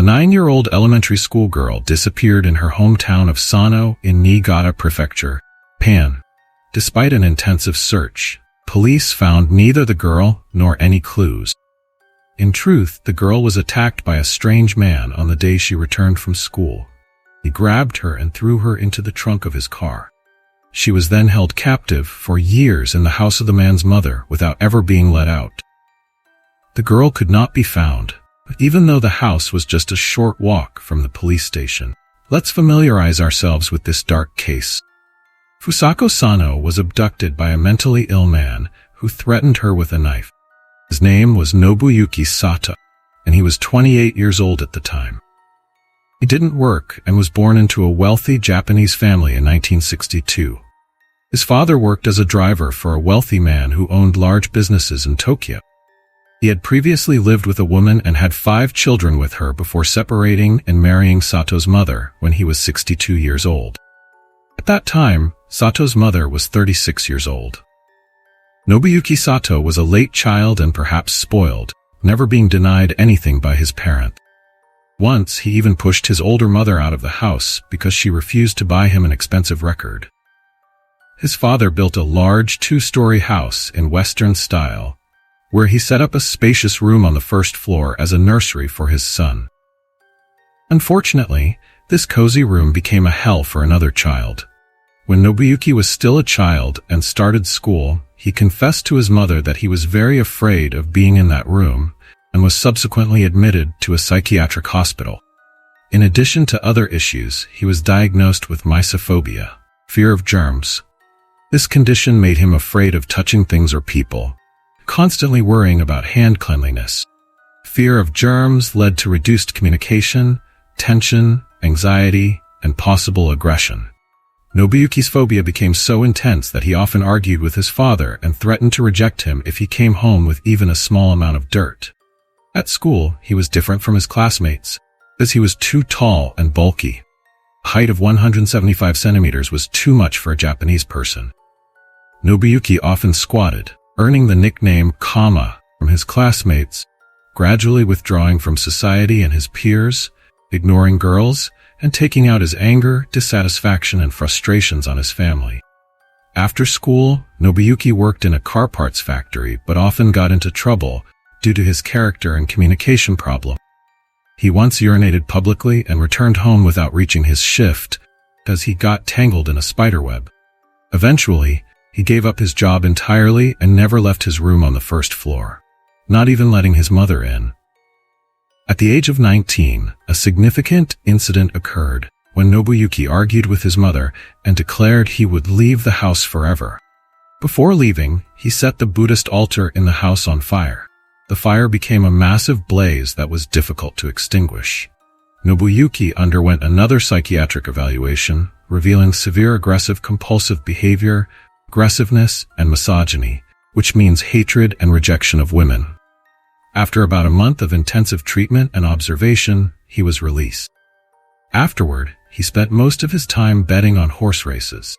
9-year-old elementary school girl disappeared in her hometown of Sano in Niigata Prefecture, Japan. Despite an intensive search, police found neither the girl nor any clues. In truth, the girl was attacked by a strange man on the day she returned from school. He grabbed her and threw her into the trunk of his car. She was then held captive for years in the house of the man's mother without ever being let out. The girl could not be found, even though the house was just a short walk from the police station. Let's familiarize ourselves with this dark case. Fusako Sano was abducted by a mentally ill man who threatened her with a knife. His name was Nobuyuki Sato, and he was 28 years old at the time. He didn't work and was born into a wealthy Japanese family in 1962. His father worked as a driver for a wealthy man who owned large businesses in Tokyo. He had previously lived with a woman and had 5 children with her before separating and marrying Sato's mother when he was 62 years old. At that time, Sato's mother was 36 years old. Nobuyuki Sato was a late child and perhaps spoiled, never being denied anything by his parent. Once he even pushed his older mother out of the house because she refused to buy him an expensive record. His father built a large 2-story house in Western style, where he set up a spacious room on the first floor as a nursery for his son. Unfortunately, this cozy room became a hell for another child. When Nobuyuki was still a child and started school, he confessed to his mother that he was very afraid of being in that room and was subsequently admitted to a psychiatric hospital. In addition to other issues, he was diagnosed with mysophobia, fear of germs. This condition made him afraid of touching things or people, constantly worrying about hand cleanliness. Fear of germs led to reduced communication, tension, anxiety, and possible aggression. Nobuyuki's phobia became so intense that he often argued with his father and threatened to reject him if he came home with even a small amount of dirt. At school, he was different from his classmates, as he was too tall and bulky. A height of 175 centimeters was too much for a Japanese person. Nobuyuki often squatted, earning the nickname Kama from his classmates, gradually withdrawing from society and his peers, ignoring girls, and taking out his anger, dissatisfaction, and frustrations on his family. After school, Nobuyuki worked in a car parts factory but often got into trouble due to his character and communication problem. He once urinated publicly and returned home without reaching his shift because he got tangled in a spiderweb. Eventually, he gave up his job entirely and never left his room on the first floor, not even letting his mother in. At the age of 19, a significant incident occurred when Nobuyuki argued with his mother and declared he would leave the house forever. Before leaving, he set the Buddhist altar in the house on fire. The fire became a massive blaze that was difficult to extinguish. Nobuyuki underwent another psychiatric evaluation, revealing severe aggressive-compulsive behavior, aggressiveness, and misogyny, which means hatred and rejection of women. After about a month of intensive treatment and observation, he was released. Afterward, he spent most of his time betting on horse races.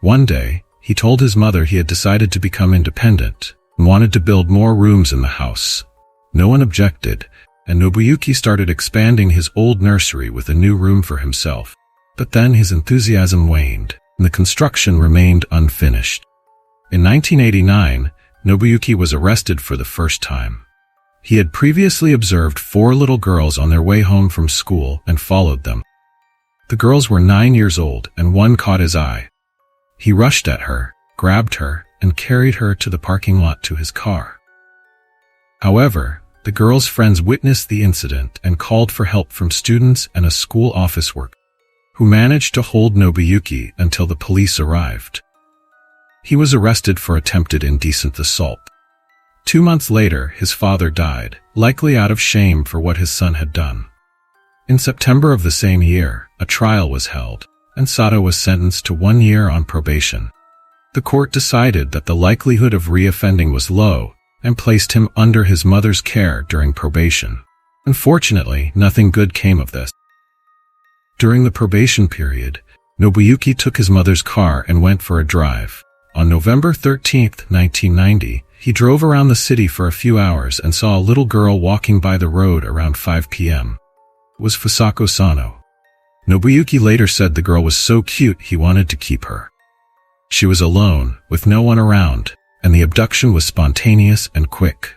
One day, he told his mother he had decided to become independent and wanted to build more rooms in the house. No one objected, and Nobuyuki started expanding his old nursery with a new room for himself. But then his enthusiasm waned, and the construction remained unfinished. In 1989, Nobuyuki was arrested for the first time. He had previously observed 4 little girls on their way home from school and followed them. The girls were 9 years old, and one caught his eye. He rushed at her, grabbed her, and carried her to the parking lot to his car. However, the girl's friends witnessed the incident and called for help from students and a school office worker, who managed to hold Nobuyuki until the police arrived. He was arrested for attempted indecent assault. 2 months later, his father died, likely out of shame for what his son had done. In September of the same year, a trial was held, and Sato was sentenced to 1 year on probation. The court decided that the likelihood of reoffending was low and placed him under his mother's care during probation. Unfortunately, nothing good came of this. During the probation period, Nobuyuki took his mother's car and went for a drive. On November 13, 1990, he drove around the city for a few hours and saw a little girl walking by the road around 5 p.m. was Fusako Sano. Nobuyuki later said the girl was so cute he wanted to keep her. She was alone, with no one around, and the abduction was spontaneous and quick.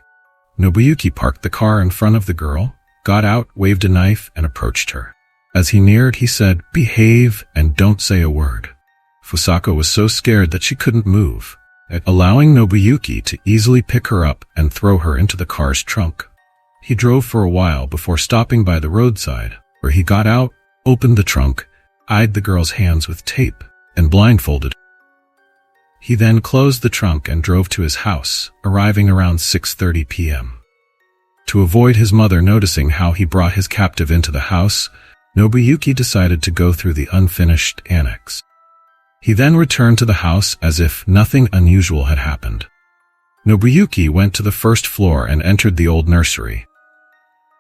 Nobuyuki parked the car in front of the girl, got out, waved a knife, and approached her. As he neared, he said, "Behave and don't say a word." Fusako was so scared that she couldn't move, allowing Nobuyuki to easily pick her up and throw her into the car's trunk. He drove for a while before stopping by the roadside, where he got out, opened the trunk, eyed the girl's hands with tape, and blindfolded her. He then closed the trunk and drove to his house, arriving around 6:30 p.m. To avoid his mother noticing how he brought his captive into the house, Nobuyuki decided to go through the unfinished annex. He then returned to the house as if nothing unusual had happened. Nobuyuki went to the first floor and entered the old nursery.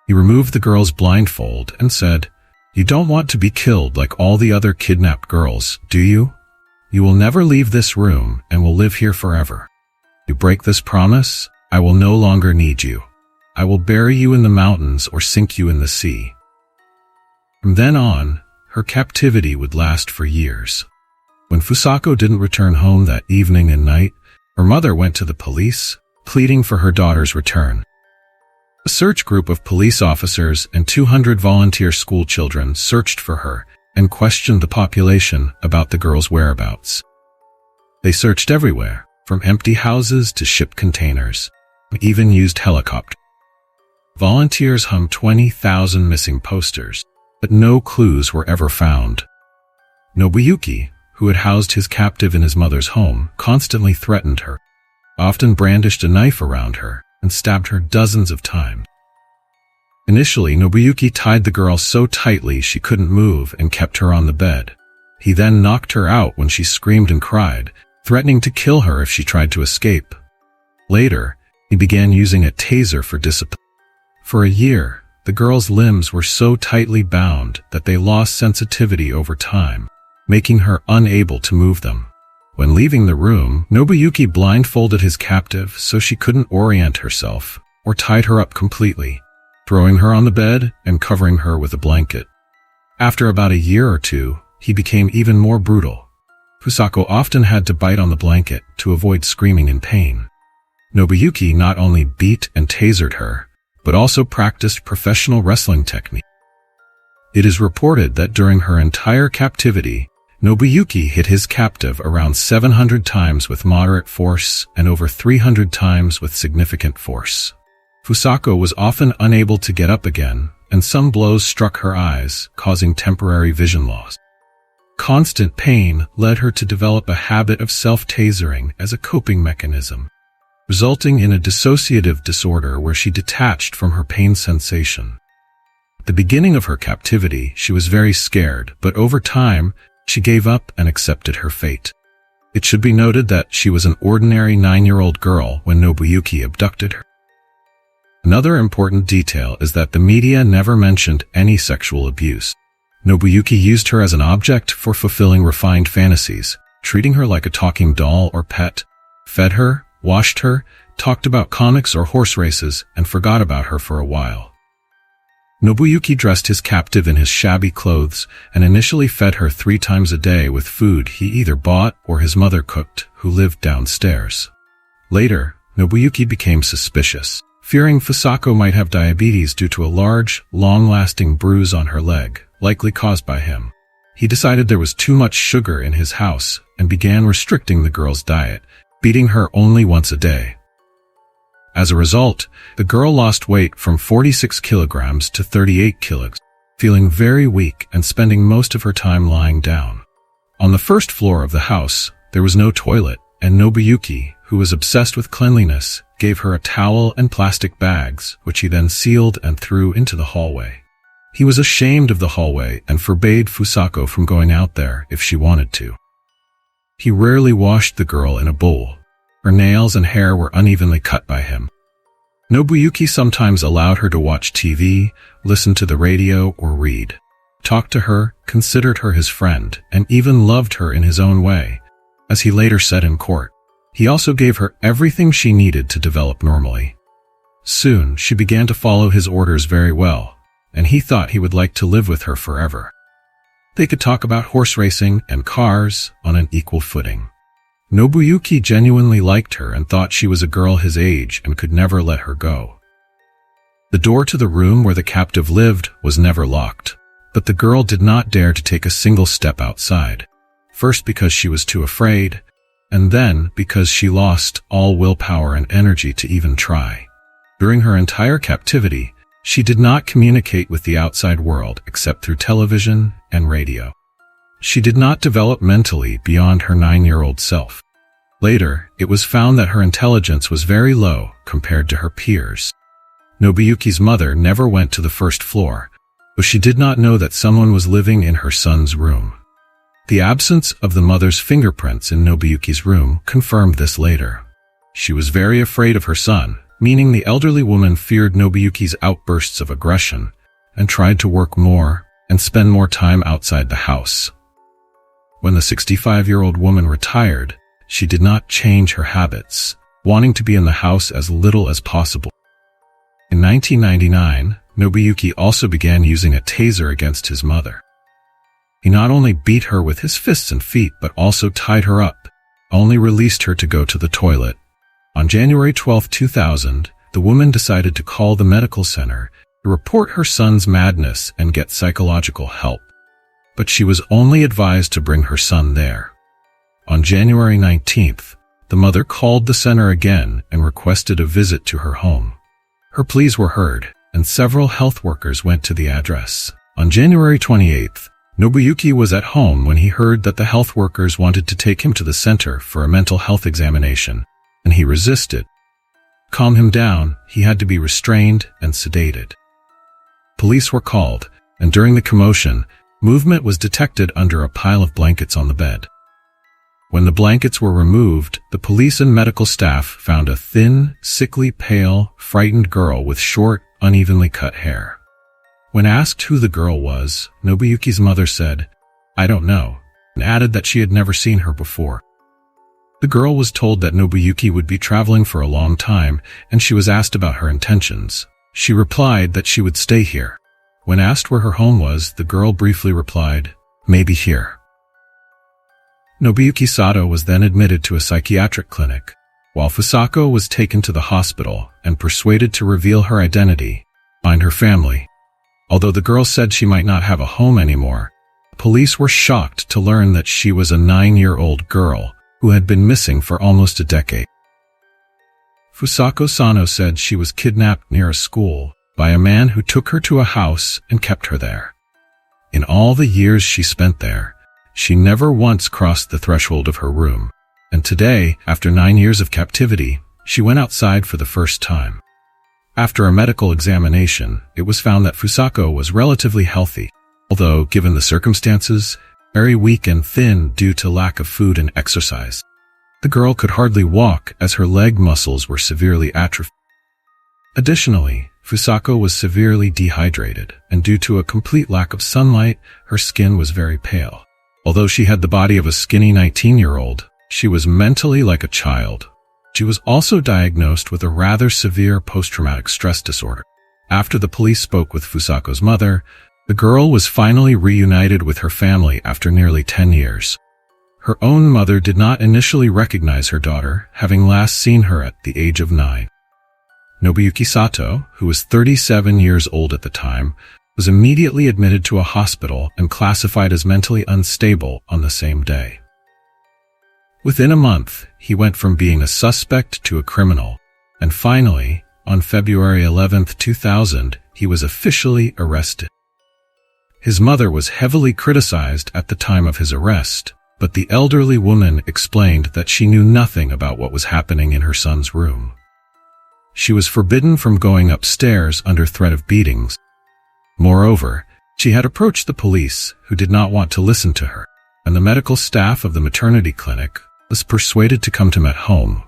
He removed the girl's blindfold and said, "You don't want to be killed like all the other kidnapped girls, do you? You will never leave this room and will live here forever. You break this promise, I will no longer need you. I will bury you in the mountains or sink you in the sea." From then on, her captivity would last for years. When Fusako didn't return home that evening and night, her mother went to the police, pleading for her daughter's return. A search group of police officers and 200 volunteer school children searched for her and questioned the population about the girl's whereabouts. They searched everywhere, from empty houses to ship containers, and even used helicopters. Volunteers hung 20,000 missing posters, but no clues were ever found. Nobuyuki, who had housed his captive in his mother's home, constantly threatened her, often brandished a knife around her, and stabbed her dozens of times. Initially, Nobuyuki tied the girl so tightly she couldn't move and kept her on the bed. He then knocked her out when she screamed and cried, threatening to kill her if she tried to escape. Later, he began using a taser for discipline. For a year, the girl's limbs were so tightly bound that they lost sensitivity over time, making her unable to move them. When leaving the room, Nobuyuki blindfolded his captive so she couldn't orient herself, or tied her up completely, throwing her on the bed and covering her with a blanket. After about a year or two, he became even more brutal. Fusako often had to bite on the blanket to avoid screaming in pain. Nobuyuki not only beat and tasered her, but also practiced professional wrestling technique. It is reported that during her entire captivity, Nobuyuki hit his captive around 700 times with moderate force and over 300 times with significant force. Fusako was often unable to get up again, and some blows struck her eyes, causing temporary vision loss. Constant pain led her to develop a habit of self-tasering as a coping mechanism, resulting in a dissociative disorder where she detached from her pain sensation. At the beginning of her captivity, she was very scared, but over time, she gave up and accepted her fate. It should be noted that she was an ordinary 9-year-old girl when Nobuyuki abducted her. Another important detail is that the media never mentioned any sexual abuse. Nobuyuki used her as an object for fulfilling refined fantasies, treating her like a talking doll or pet, fed her, washed her, talked about comics or horse races, and forgot about her for a while. Nobuyuki dressed his captive in his shabby clothes and initially fed her 3 times a day with food he either bought or his mother cooked, who lived downstairs. Later, Nobuyuki became suspicious, fearing Fusako might have diabetes due to a large, long-lasting bruise on her leg, likely caused by him. He decided there was too much sugar in his house and began restricting the girl's diet, beating her only once a day. As a result, the girl lost weight from 46 kilograms to 38 kilograms, feeling very weak and spending most of her time lying down. On the first floor of the house, there was no toilet, and Nobuyuki, who was obsessed with cleanliness, gave her a towel and plastic bags, which he then sealed and threw into the hallway. He was ashamed of the hallway and forbade Fusako from going out there if she wanted to. He rarely washed the girl in a bowl. Her nails and hair were unevenly cut by him. Nobuyuki sometimes allowed her to watch TV, listen to the radio, or read. Talked to her, considered her his friend, and even loved her in his own way, as he later said in court. He also gave her everything she needed to develop normally. Soon, she began to follow his orders very well, and he thought he would like to live with her forever. They could talk about horse racing and cars on an equal footing. Nobuyuki genuinely liked her and thought she was a girl his age and could never let her go. The door to the room where the captive lived was never locked, but the girl did not dare to take a single step outside, first because she was too afraid, and then because she lost all willpower and energy to even try. During her entire captivity, she did not communicate with the outside world except through television and radio. She did not develop mentally beyond her 9-year-old self. Later, it was found that her intelligence was very low compared to her peers. Nobuyuki's mother never went to the first floor, but she did not know that someone was living in her son's room. The absence of the mother's fingerprints in Nobuyuki's room confirmed this later. She was very afraid of her son, meaning the elderly woman feared Nobuyuki's outbursts of aggression and tried to work more and spend more time outside the house. When the 65-year-old woman retired, she did not change her habits, wanting to be in the house as little as possible. In 1999, Nobuyuki also began using a taser against his mother. He not only beat her with his fists and feet, but also tied her up, only released her to go to the toilet. On January 12, 2000, the woman decided to call the medical center to report her son's madness and get psychological help, but she was only advised to bring her son there. On January 19th, the mother called the center again and requested a visit to her home. Her pleas were heard, and several health workers went to the address. On January 28th, Nobuyuki was at home when he heard that the health workers wanted to take him to the center for a mental health examination, and he resisted. To calm him down, he had to be restrained and sedated. Police were called, and during the commotion, movement was detected under a pile of blankets on the bed. When the blankets were removed, the police and medical staff found a thin, sickly, pale, frightened girl with short, unevenly cut hair. When asked who the girl was, Nobuyuki's mother said, "I don't know," and added that she had never seen her before. The girl was told that Nobuyuki would be traveling for a long time, and she was asked about her intentions. She replied that she would stay here. When asked where her home was, the girl briefly replied, "Maybe here." Nobuyuki Sato was then admitted to a psychiatric clinic, while Fusako was taken to the hospital and persuaded to reveal her identity, find her family. Although the girl said she might not have a home anymore, police were shocked to learn that she was a 9-year-old girl who had been missing for almost a decade. Fusako Sano said she was kidnapped near a school by a man who took her to a house and kept her there. In all the years she spent there, she never once crossed the threshold of her room, and today, after 9 years of captivity, she went outside for the first time. After a medical examination, it was found that Fusako was relatively healthy, although, given the circumstances, very weak and thin due to lack of food and exercise. The girl could hardly walk as her leg muscles were severely atrophied. Additionally, Fusako was severely dehydrated, and due to a complete lack of sunlight, her skin was very pale. Although she had the body of a skinny 19-year-old, she was mentally like a child. She was also diagnosed with a rather severe post-traumatic stress disorder. After the police spoke with Fusako's mother, the girl was finally reunited with her family after nearly 10 years. Her own mother did not initially recognize her daughter, having last seen her at the age of 9. Nobuyuki Sato, who was 37 years old at the time, was immediately admitted to a hospital and classified as mentally unstable on the same day. Within a month, he went from being a suspect to a criminal, and finally, on February 11, 2000, he was officially arrested. His mother was heavily criticized at the time of his arrest, but the elderly woman explained that she knew nothing about what was happening in her son's room. She was forbidden from going upstairs under threat of beatings. Moreover, she had approached the police, who did not want to listen to her, and the medical staff of the maternity clinic was persuaded to come to him at home.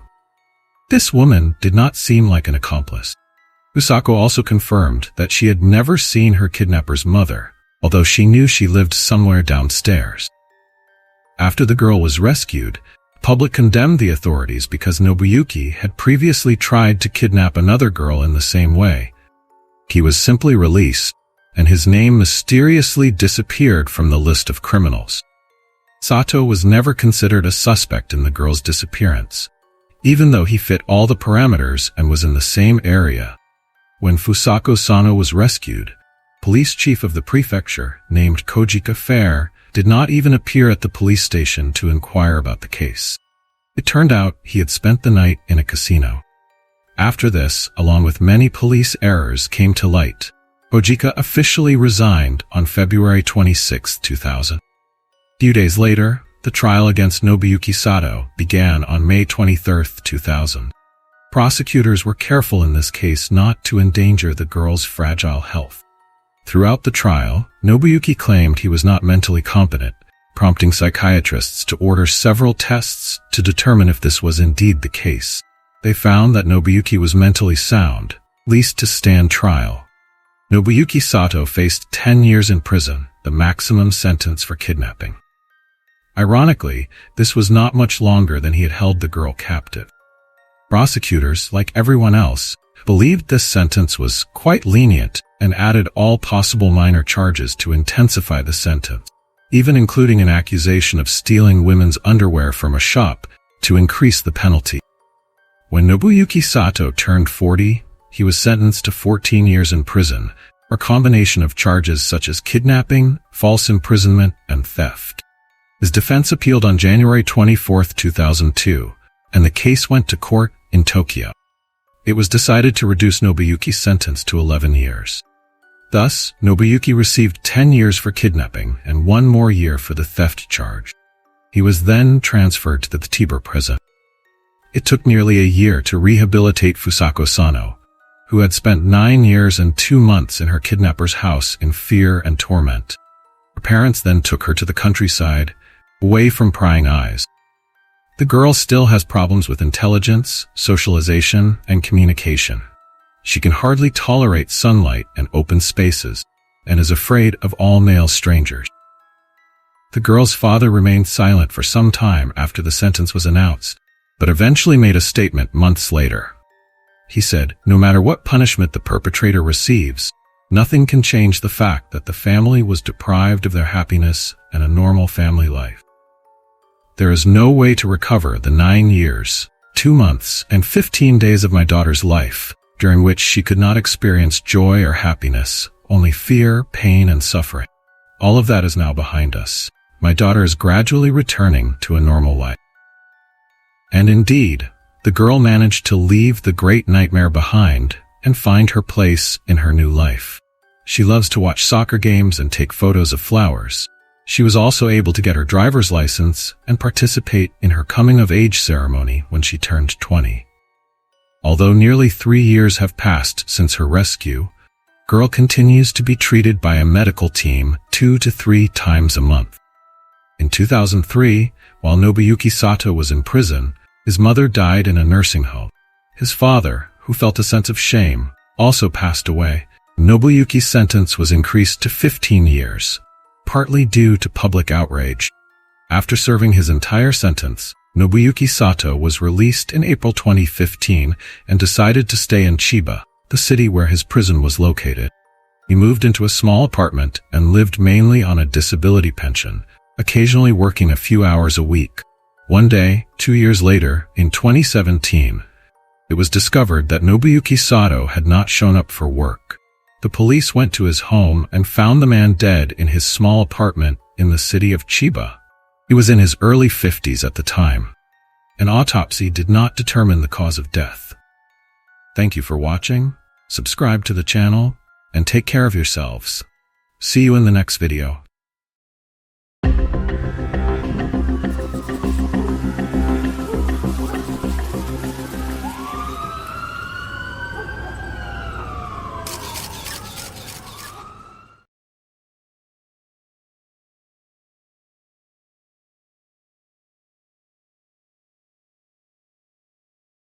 This woman did not seem like an accomplice. Fusako also confirmed that she had never seen her kidnapper's mother, although she knew she lived somewhere downstairs. After the girl was rescued, the public condemned the authorities because Nobuyuki had previously tried to kidnap another girl in the same way. He was simply released, and his name mysteriously disappeared from the list of criminals. Sato was never considered a suspect in the girl's disappearance, even though he fit all the parameters and was in the same area. When Fusako Sano was rescued, police chief of the prefecture, named Kojika Fair, did not even appear at the police station to inquire about the case. It turned out he had spent the night in a casino. After this, along with many police errors came to light, Kojika officially resigned on February 26, 2000. A few days later, the trial against Nobuyuki Sato began on May 23, 2000. Prosecutors were careful in this case not to endanger the girl's fragile health. Throughout the trial, Nobuyuki claimed he was not mentally competent, prompting psychiatrists to order several tests to determine if this was indeed the case. They found that Nobuyuki was mentally sound, least to stand trial. Nobuyuki Sato faced 10 years in prison, the maximum sentence for kidnapping. Ironically, this was not much longer than he had held the girl captive. Prosecutors, like everyone else, believed this sentence was quite lenient and added all possible minor charges to intensify the sentence, even including an accusation of stealing women's underwear from a shop to increase the penalty. When Nobuyuki Sato turned 40, he was sentenced to 14 years in prison for a combination of charges such as kidnapping, false imprisonment, and theft. His defense appealed on January 24, 2002, and the case went to court in Tokyo. It was decided to reduce Nobuyuki's sentence to 11 years. Thus, Nobuyuki received 10 years for kidnapping and 1 more year for the theft charge. He was then transferred to the Chiba prison. It took nearly a year to rehabilitate Fusako Sano, who had spent 9 years and 2 months in her kidnapper's house in fear and torment. Her parents then took her to the countryside, away from prying eyes. The girl still has problems with intelligence, socialization, and communication. She can hardly tolerate sunlight and open spaces, and is afraid of all male strangers. The girl's father remained silent for some time after the sentence was announced, but eventually made a statement months later. He said, "No matter what punishment the perpetrator receives, nothing can change the fact that the family was deprived of their happiness and a normal family life. There is no way to recover the 9 years, 2 months, and 15 days of my daughter's life, during which she could not experience joy or happiness, only fear, pain, and suffering. All of that is now behind us. My daughter is gradually returning to a normal life." And indeed, the girl managed to leave the great nightmare behind and find her place in her new life. She loves to watch soccer games and take photos of flowers. She was also able to get her driver's license and participate in her coming-of-age ceremony when she turned 20. Although nearly 3 years have passed since her rescue, girl continues to be treated by a medical team 2 to 3 times a month. In 2003, while Nobuyuki Sato was in prison, his mother died in a nursing home. His father, who felt a sense of shame, also passed away. Nobuyuki's sentence was increased to 15 years. Partly due to public outrage. After serving his entire sentence, Nobuyuki Sato was released in April 2015 and decided to stay in Chiba, the city where his prison was located. He moved into a small apartment and lived mainly on a disability pension, occasionally working a few hours a week. One day, 2 years later, in 2017, it was discovered that Nobuyuki Sato had not shown up for work. The police went to his home and found the man dead in his small apartment in the city of Chiba. He was in his early 50s at the time. An autopsy did not determine the cause of death. Thank you for watching, subscribe to the channel, and take care of yourselves. See you in the next video.